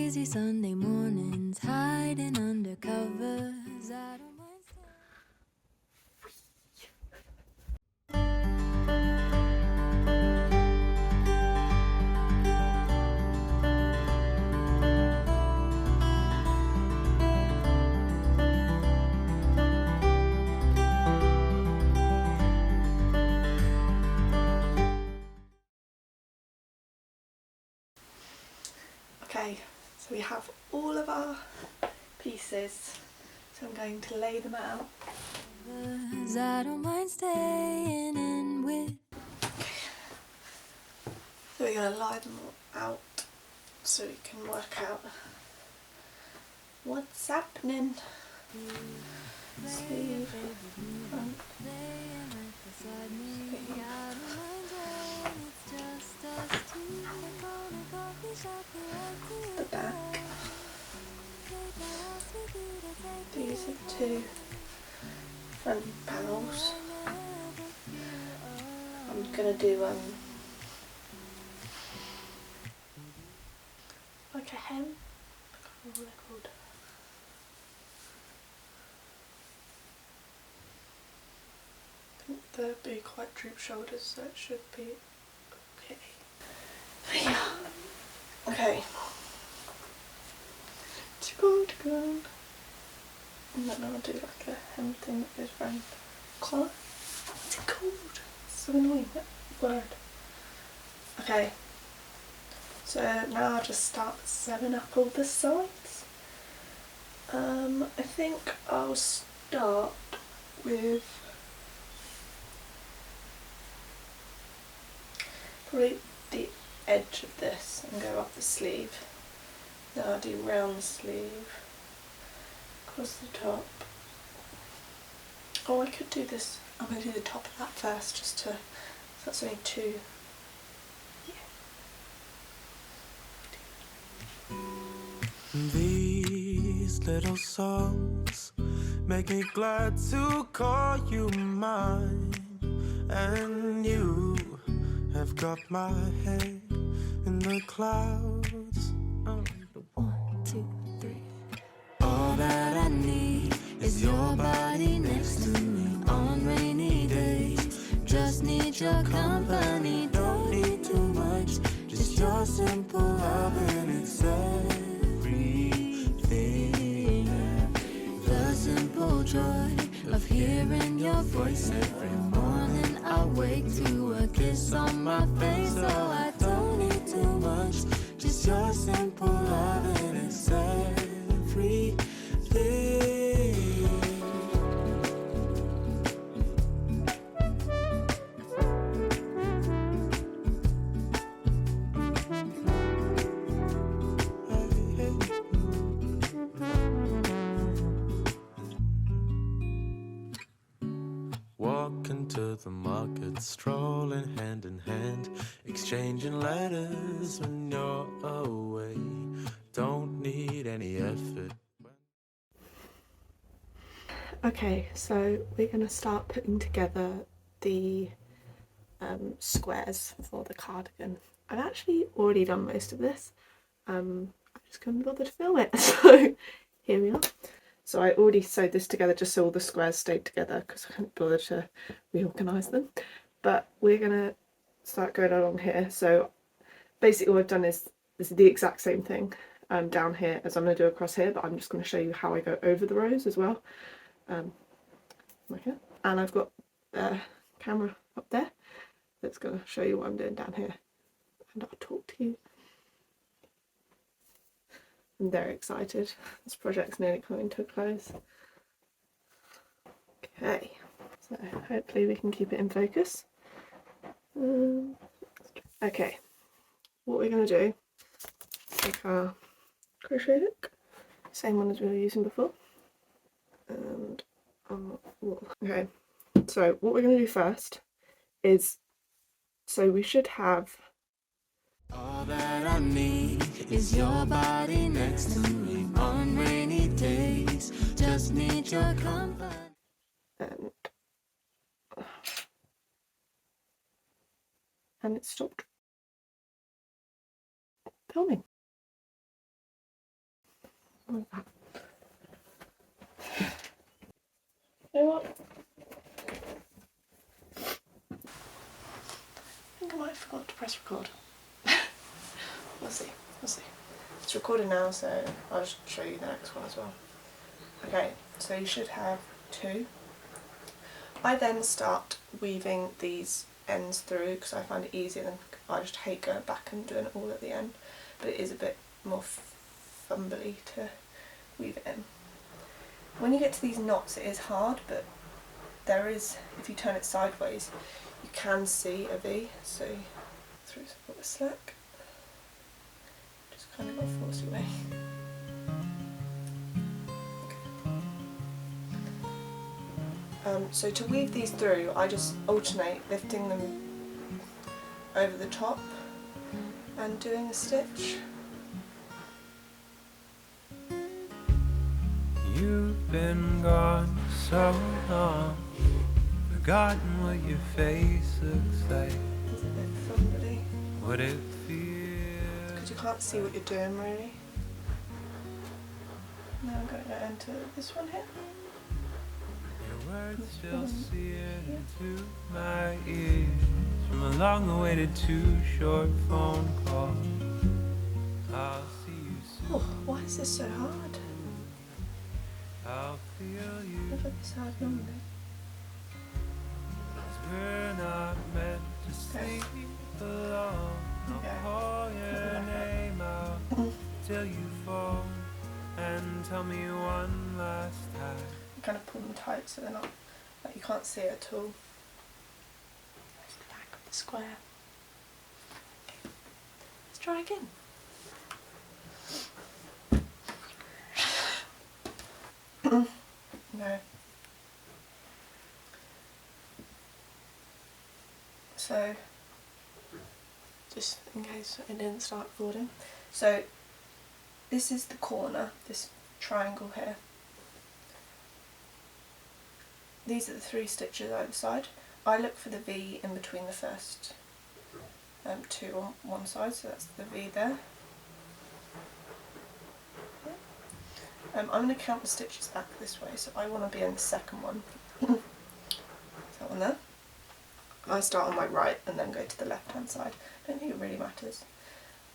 lazy Sunday mornings, hiding under covers. I don't mind staying. Okay, so we have all of our pieces, so I'm going to lay them out. I don't mind staying in with. So we're going to lie them all out so we can work out what's happening. Sleeve, front, sleeve, the back. These are two front panels. I'm gonna do like a hem. I can't remember what they're called. I think they'll be quite droop shoulders, so it should be okay. Yeah. Okay. It's cardigan. And then I'll do like a hem thing that goes around the collar. What's it called? It's so annoying, that word. Okay. So now I'll just start sewing up all the sides. I think I'll start with probably the edge of this and go up the sleeve. Then I'll do round the sleeve, across the top. Oh, I could do this. I'm going to do the top of that first, just to, so that's only two. These little songs make me glad to call you mine, and you have got my head in the clouds. 1, 2, 3. All that I need is your body next to me on rainy days. Just need your company, don't need too much. Just your simple love and it's everything. The simple joy of hearing your voice every morning. I wake to a kiss on my face, so I don't need too much. Just your simple love and it's everything. Walking to the market, strolling hand in hand, exchanging letters when you're away. Don't need any effort. Okay, so we're going to start putting together the squares for the cardigan. I've actually already done most of this. I just couldn't bother to film it, so here we are. So I already sewed this together just so all the squares stayed together because I couldn't bother to reorganise them. But we're going to start going along here. So basically all I've done is this is the exact same thing down here as I'm going to do across here, but I'm just going to show you how I go over the rows as well. Like that. And I've got the camera up there that's going to show you what I'm doing down here, and I'll talk to you. I'm very excited. This project's nearly coming to a close. Okay, so hopefully we can keep it in focus. Okay, what we're going to do, take our crochet hook, same one as we were using before, and okay, so what we're going to do first is, so we should have All that I need is your body next to me on rainy days. Just need your company. And it stopped filming. like that. You know what? I think I might have forgot to press record. We'll see, we'll see. It's recording now, so I'll just show you the next one as well. Okay, so you should have 2. I then start weaving these ends through because I find it easier than I just hate going back and doing it all at the end, but it is a bit more fumbly to weave it in. When you get to these knots it is hard, but there is, if you turn it sideways, you can see a V, so through some of the slack, just kind of got to force your way. So to weave these through, I just alternate lifting them over the top and doing a stitch. You've been gone so long, forgotten what your face looks like. It's a bit fumbly, What it feels. because you can't see what you're doing really. Now I'm going to go into this one here. Your words still seared into my ears from a long-awaited 2-short phone call. I'll see you soon. Oh, why is this so hard? I'll feel you. Never this hard normally. 'Cause we're not meant to sleep alone. I'll call your name out till you fall, and tell me one last time. You kind of pull them tight so they're not, like you can't see it at all. There's the back of the square. Okay. Let's try again. No. So, just in case it didn't start recording. So, this is the corner, this triangle here. These are the 3 stitches either side. I look for the V in between the first 2 on one side, so that's the V there. I'm going to count the stitches back this way, so I want to be in the second one. That one there. I start on my right and then go to the left hand side. I don't think it really matters.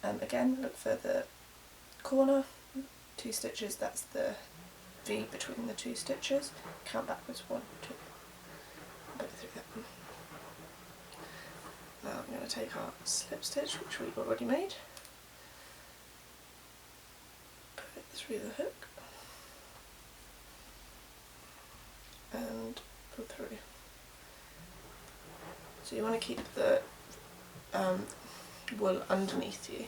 Again, look for the corner, 2 stitches, that's the V between the 2 stitches. Count backwards, 1, 2. Go through that one. Now I'm going to take our slip stitch, which we've already made, put it through the hook, and pull through. So you want to keep the wool underneath you.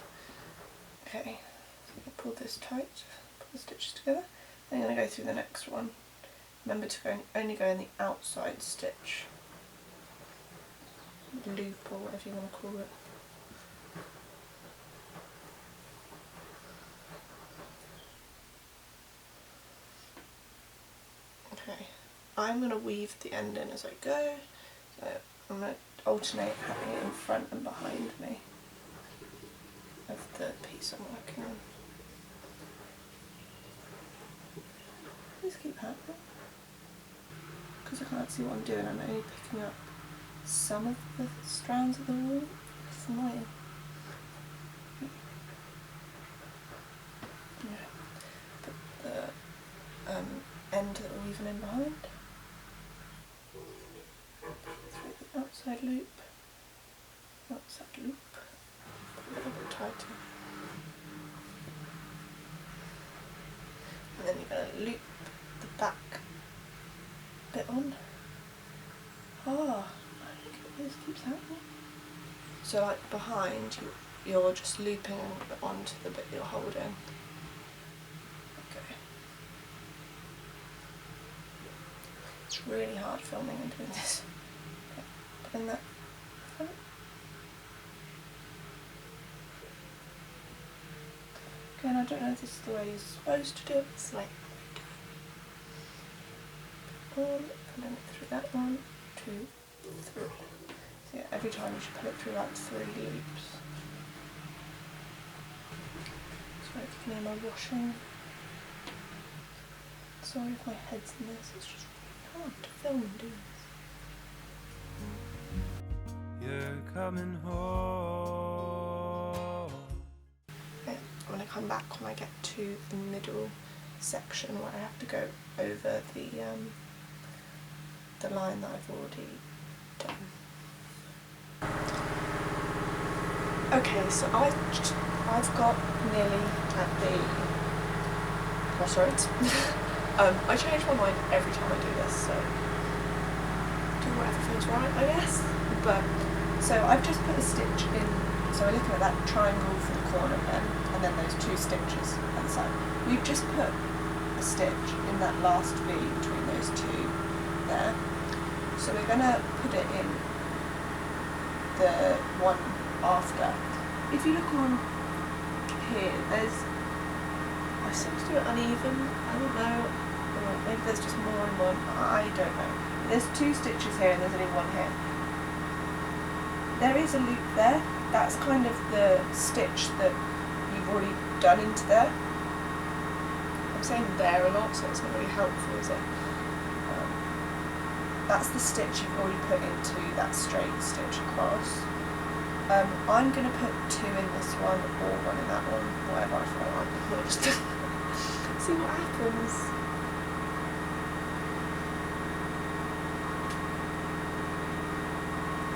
Okay, so you pull this tight, pull the stitches together. Then you're going to go through the next one. Remember to only go in the outside stitch, loop or whatever you want to call it. Okay, I'm going to weave the end in as I go, so I'm going to alternate having it in front and behind me of the piece I'm working on. Please keep happening, because I can't see what I'm doing. I'm only picking up some of the strands of the wool. It's annoying. Yeah. Put the end that we're weaving in behind. Through the outside loop. Outside loop. A little bit tighter. And then you're going to loop the back bit on. Ah, I think this keeps happening. So like behind, you're just looping onto the bit you're holding. Okay. It's really hard filming and doing this. Okay. Put in that front. Again, I don't know if this is the way you're supposed to do it. It's like on, and then through that 1, 2, 3. So yeah, every time you should pull it through like 3 loops. Sorry if you can hear my washing. Sorry if my head's in this, it's just really hard to film and do this. You're coming home. Okay, I'm going to come back when I get to the middle section where I have to go over the line that I've already done. Okay, so I've got nearly at the crossroads. I change my mind every time I do this, so do whatever feels right, I guess. But so I've just put a stitch in. So we're looking at that triangle for the corner then, and then those 2 stitches at the side. We've just put a stitch in that last V between those 2 there. So we're going to put it in the one after. If you look on here, I seem to do it uneven. I don't know. Or maybe there's just more in one. I don't know. There's 2 stitches here and there's only 1 here. There is a loop there. That's kind of the stitch that you've already done into there. I'm saying there a lot, so it's not really helpful, is it? That's the stitch you've already put into that straight stitch across. I'm going to put 2 in this one or 1 in that one, whatever I feel like. We'll just see what happens.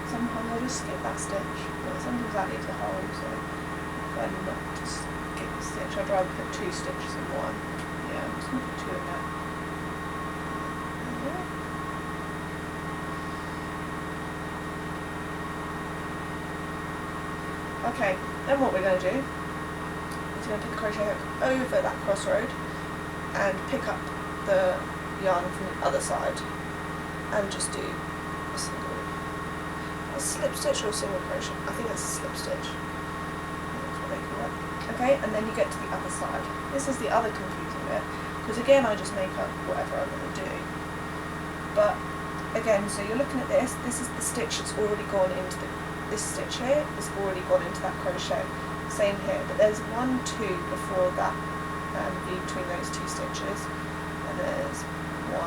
Sometimes I'll just skip that stitch, but sometimes that leaves a hole, so I'd rather not to skip the stitch. I'd rather put 2 stitches in one. Yeah, I'm just going to put 2 in that. Okay, then what we're going to do is going to put the crochet hook over that crossroad and pick up the yarn from the other side and just do a slip stitch or a single crochet. I think that's a slip stitch. That's what they call it. Okay, and then you get to the other side. This is the other confusing bit, because again I just make up whatever I'm going to do. But again, so you're looking at this. This is the stitch that's already gone into this stitch here has already gone into that crochet. Same here, but there's 1, 2 before that V between those 2 stitches, and there's 1,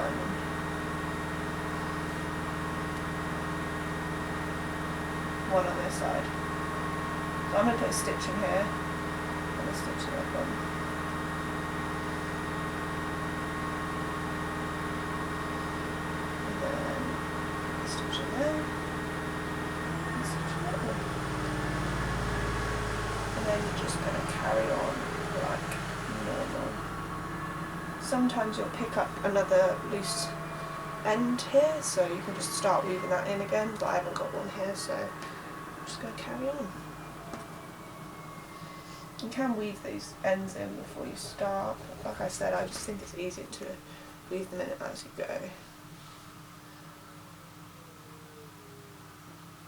on this side. So I'm going to put a stitch in here and a stitch in that one. And then a stitch in there. And then you're just going to carry on like normal. Sometimes you'll pick up another loose end here, so you can just start weaving that in again, but I haven't got one here, so I'm just going to carry on. You can weave these ends in before you start. Like I said, I just think it's easier to weave them in as you go.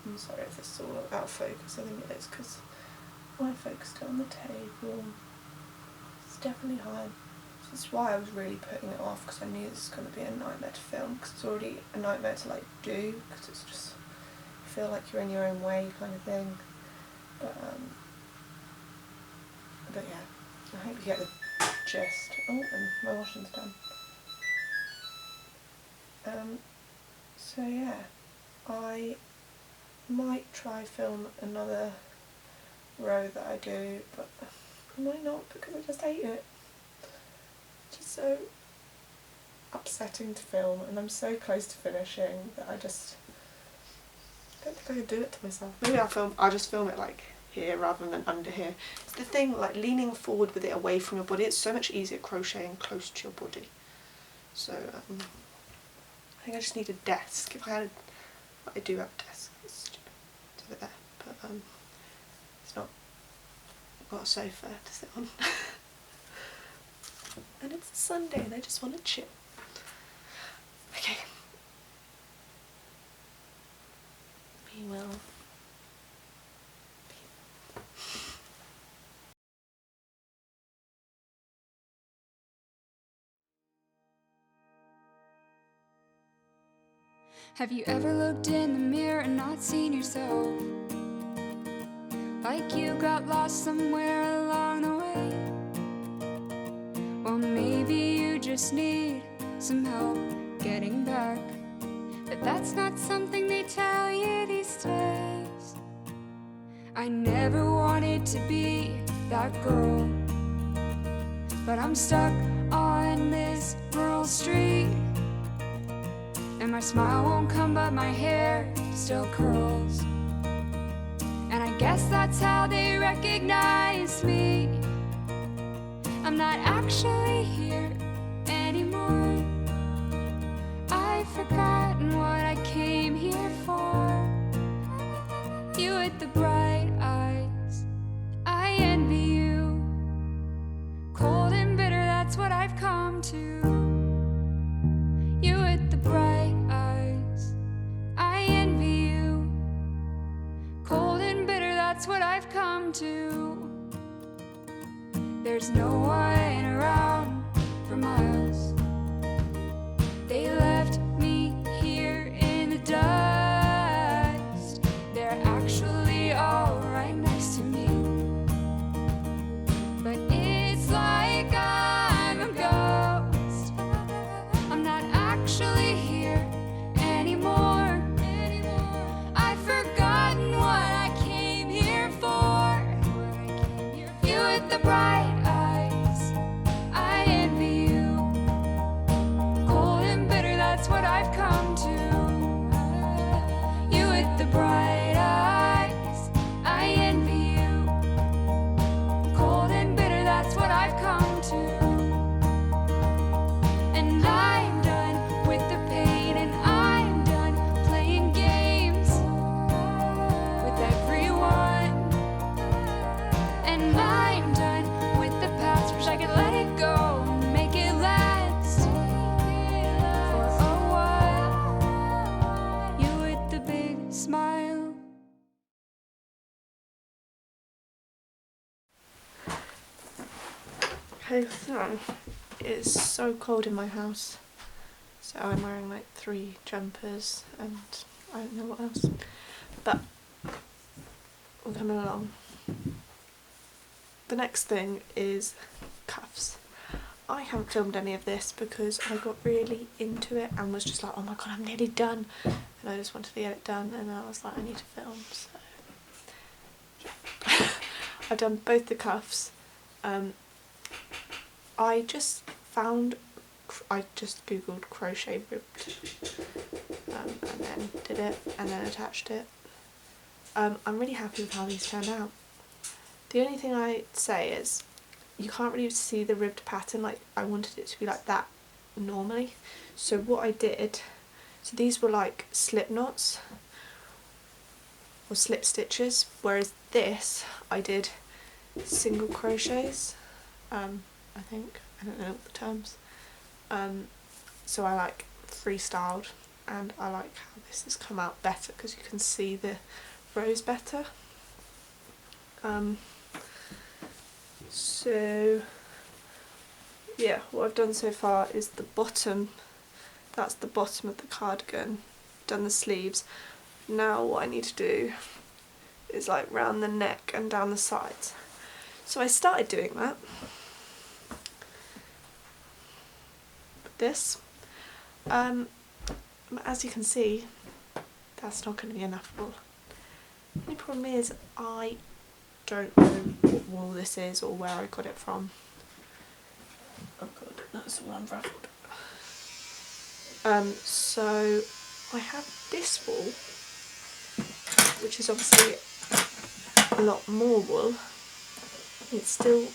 I'm sorry if this is all out of focus. I think it is because I focused it on the table. It's definitely high. This is why I was really putting it off, because I knew this was going to be a nightmare to film, because it's already a nightmare to like do, because it's just, you feel like you're in your own way kind of thing. But yeah, I hope you get the gist. Oh, and my washing's done. So yeah, I might try film another row that I do, but I might not, because I just hate it. It's just so upsetting to film, and I'm so close to finishing that I don't think I could do it to myself. Maybe I'll just film it like here rather than under here. It's the thing, like leaning forward with it away from your body, it's so much easier crocheting close to your body. So I think I just need a desk. If I had I do have a desk, it's over there, but it's not. I've got a sofa to sit on. And it's a Sunday and I just want to chill. Okay. We will. Have you ever looked in the mirror and not seen yourself? Like you got lost somewhere along the way? Well, maybe you just need some help getting back. But that's not something they tell you these days. I never wanted to be that girl, but I'm stuck on this rural street, and my smile won't come but my hair still curls. And I guess that's how they recognize me. I'm not actually here anymore. I've forgotten what I came here for. You with the bright eyes, I envy you. Cold and bitter, that's what I've come to. You with the bright eyes, I envy you. Cold and bitter, that's what I've come to. There's no one around for miles. They left me here in the dust. They're actually all right next to me, but it's like I'm a ghost. I'm not actually here anymore. I've forgotten what I came here for. You with the bright eyes, I envy you. Cold and bitter, that's what I've come to. You with the bright eyes, I envy you. Cold and bitter, that's what I've come to. And I'm done with the pain, and I'm done playing games with everyone. And I'm done with the past, wish I could let it go and make it last for a while. You with the big smile. Okay, so it's so cold in my house, so I'm wearing like 3 jumpers and I don't know what else, but we're coming along. The next thing is cuffs. I haven't filmed any of this because I got really into it and was just like, oh my god, I'm nearly done, and I just wanted to get it done, and then I was like, I need to film, so yeah. I've done both the cuffs. I just googled crochet ribbed and then did it and then attached it. I'm really happy with how these turned out. The only thing I'd say is you can't really see the ribbed pattern, like I wanted it to be like that normally. So what I did, so these were like slip knots or slip stitches, whereas this I did single crochets. I think, I don't know the terms. So I like freestyled, and I like how this has come out better because you can see the rows better. So yeah, what I've done so far is the bottom, that's the bottom of the cardigan, done the sleeves. Now what I need to do is like round the neck and down the sides. So I started doing that. This. As you can see, that's not going to be enough wool. The only problem is I don't know what wool this is or where I got it from. Oh god, that's all unraveled. So I have this wool, which is obviously a lot more wool. It's still,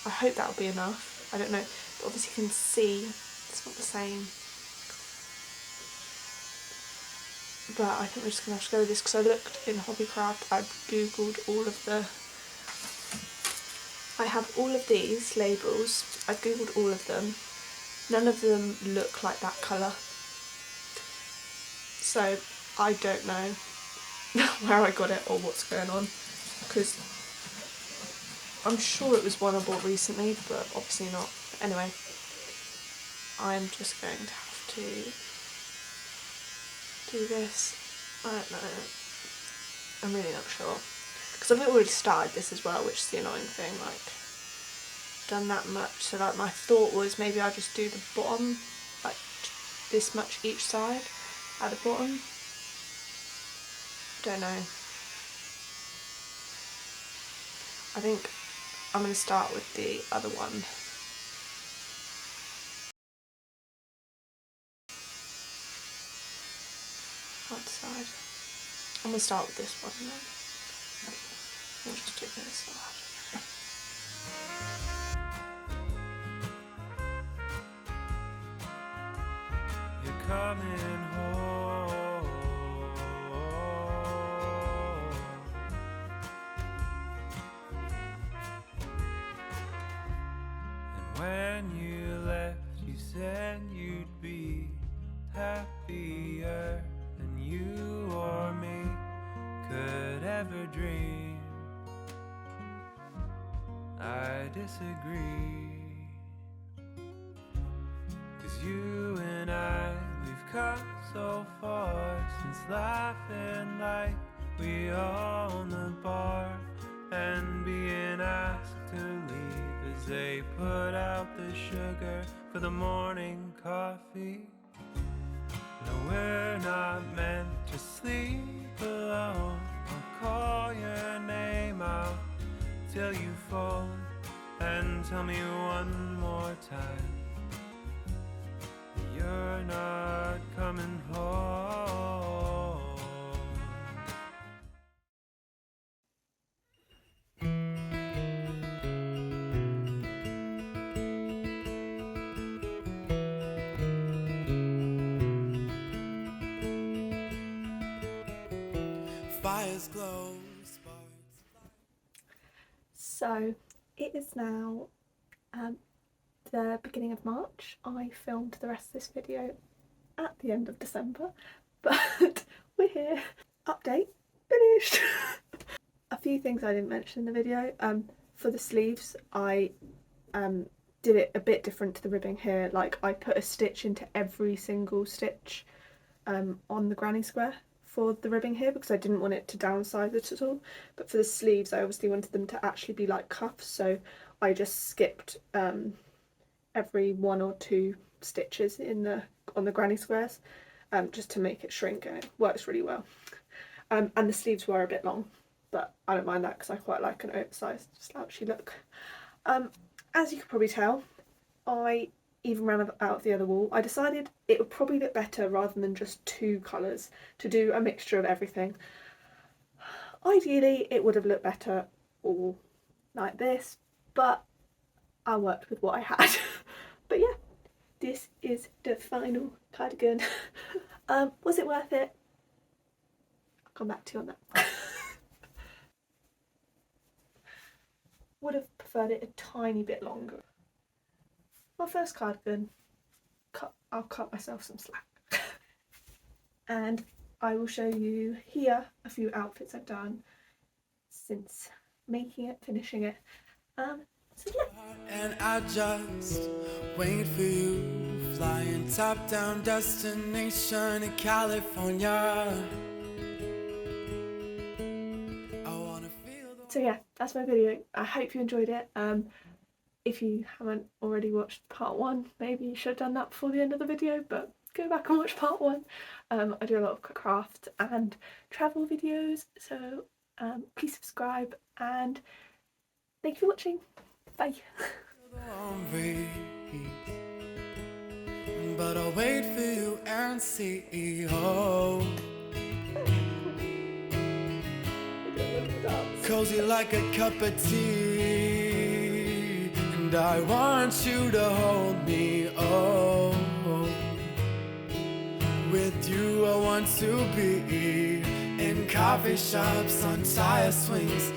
I hope that'll be enough. I don't know, but obviously you can see it's not the same. But I think we're just going to have to go with this because I looked in Hobbycraft, I googled all of the, I have all of these labels, I've googled all of them, none of them look like that colour. So I don't know where I got it or what's going on, because I'm sure it was one I bought recently, but obviously not. Anyway, I'm just going to have to do this. I don't know. I'm really not sure. Because I've already started this as well, which is the annoying thing. Like, done that much, so like my thought was maybe I'll just do the bottom, like this much each side at the bottom. Don't know. I think I'm going to start with the other one. That side. I'm going to start with this one then. We'll just do this side. You're coming home, and when you left, you said you'd be happier than you or me could ever dream. I disagree, 'cause you and I, we've come so far since laughing like we own the bar and being asked to leave as they put out the sugar for the morning coffee. No, we're not meant to sleep alone. I'll call your name out till you fall, and tell me one more time you're not coming home. Fires glow, sparks. So it is now the beginning of March. I filmed the rest of this video at the end of December, but we're here. Update finished. A few things I didn't mention in the video. For the sleeves, I did it a bit different to the ribbing here. Like, I put a stitch into every single stitch on the granny square for the ribbing here, because I didn't want it to downsize it at all. But for the sleeves, I obviously wanted them to actually be like cuffs, so I just skipped every 1 or 2 stitches on the granny squares, just to make it shrink, and it works really well. And the sleeves were a bit long, but I don't mind that because I quite like an oversized slouchy look. As you can probably tell, I even ran out of the other wool. I decided it would probably look better, rather than just 2 colours, to do a mixture of everything. Ideally it would have looked better all like this, but I worked with what I had. But yeah, this is the final cardigan. Was it worth it? I'll come back to you on that. Would have preferred it a tiny bit longer. My first cardigan, I'll cut myself some slack. And I will show you here a few outfits I've done since making it, finishing it. So yeah. And I just wait for you, flying top down, destination in California. So yeah, that's my video. I hope you enjoyed it. If you haven't already watched part 1, maybe you should have done that before the end of the video, but go back and watch part 1. I do a lot of craft and travel videos, so please subscribe, and thank you for watching. Bye. But I'll wait for you and see. Cozy like a cup of tea, and I want you to hold me. With you I want to be in coffee shops, on tire swings,